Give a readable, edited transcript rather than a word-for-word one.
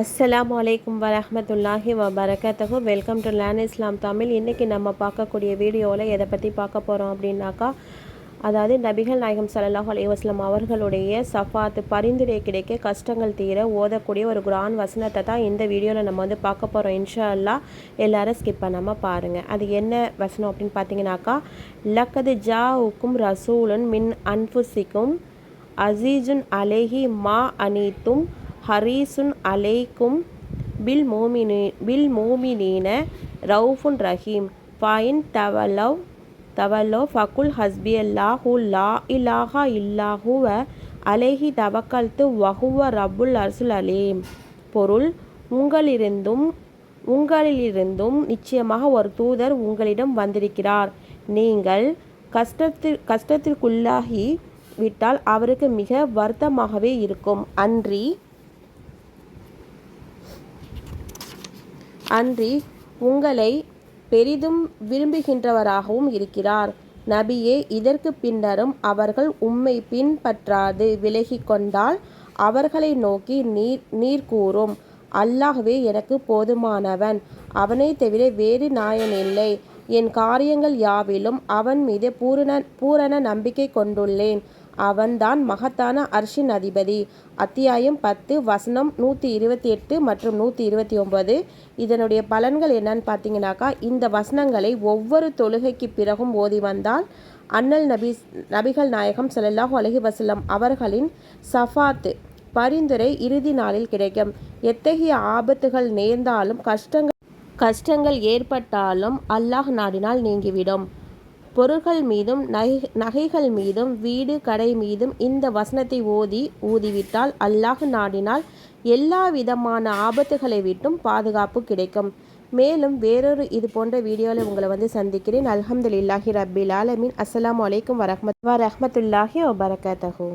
அஸ்ஸலாமு அலைக்கும் வரஹ்மத்துல்லாஹி வபரகாத்துஹு. வெல்கம் டு லேர்ன் இஸ்லாம் தமிழ். இன்றைக்கி நம்ம பார்க்கக்கூடிய வீடியோவில் எதை பற்றி பார்க்க போகிறோம் அப்படின்னாக்கா, அதாவது நபிகள் நாயகம் ஸல்லல்லாஹு அலைஹி வஸல்லம் அவர்களுடைய சஃபாத்து பரிந்துரை கிடைக்க கஷ்டங்கள் தீர ஓதக்கூடிய ஒரு குர்ஆன் வசனத்தை தான் இந்த வீடியோவில் நம்ம வந்து பார்க்க போகிறோம். இன்ஷா அல்லாஹ் எல்லாரும் ஸ்கிப் பண்ணாமல் பாருங்கள். அது என்ன வசனம் அப்படின்னு பார்த்தீங்கன்னாக்கா, லக்கது ஜாஉக்கும் ரசூலுன் மின் அன்ஃபுசிக்கும் அசீஜுன் அலைஹி மா அனீத்தும் ஹரீசுன் அலைக்கும் பில் மோமினீன ரவுஃபுன் ரஹீம் ஃபைன் தவல்லவ் ஃபகுல் ஹஸ்பி அல்லாஹு லா இலாஹா இல்லாஹுவ அலைஹி தவக்கல்து வஹுவ ரப்புல் அர்சுல் அலீம். பொருள், உங்களிலிருந்தும் நிச்சயமாக ஒரு தூதர் உங்களிடம் வந்திருக்கிறார். நீங்கள் கஷ்டத்திற்குள்ளாகி விட்டால் அவருக்கு மிக வருத்தமாகவே இருக்கும். அன்றி உங்களை பெரிதும் விரும்புகின்றவராகவும் இருக்கிறார். நபியே, இதற்கு பின்னரும் அவர்கள் உம்மை பின்பற்றாது விலகி கொண்டால் அவர்களை நோக்கி நீர் கூறும், அல்லாஹ்வே எனக்கு போதுமானவன், அவனை தவிர வேறு நாயனில்லை. என் காரியங்கள் யாவிலும் அவன் மீது பூரண நம்பிக்கை கொண்டுள்ளேன். அவன்தான் மகத்தான அர்ஷின் அதிபதி. அத்தியாயம் 10 வசனம் 128 மற்றும் 129. இதனுடைய பலன்கள் என்னன்னு பார்த்தீங்கன்னாக்கா, இந்த வசனங்களை ஒவ்வொரு தொழுகைக்கு பிறகும் ஓதி வந்தால் அண்ணல் நபிகள் நாயகம் ஸல்லல்லாஹு அலைஹி வஸல்லம் அவர்களின் சஃபாத்து பரிந்துரை இறுதி நாளில் கிடைக்கும். எத்தகைய ஆபத்துகள் நேர்ந்தாலும் கஷ்டங்கள் ஏற்பட்டாலும் அல்லாஹ் நாடினால் நீங்கிவிடும். பொருள்கள் மீதும் நகைகள் மீதும் வீடு கடை மீதும் இந்த வசனத்தை ஊதிவிட்டால் அல்லாஹ் நாடினால் எல்லா விதமான ஆபத்துகளை விட்டும் பாதுகாப்பு கிடைக்கும். மேலும் வேறொரு இது போன்ற வீடியோவில் உங்களை வந்து சந்திக்கிறேன். அல்ஹம்துலில்லாஹி ரப்பில் ஆலமீன். அஸ்ஸலாமு அலைக்கும் வரஹ்மத்துல்லாஹி வபரகாத்துஹு.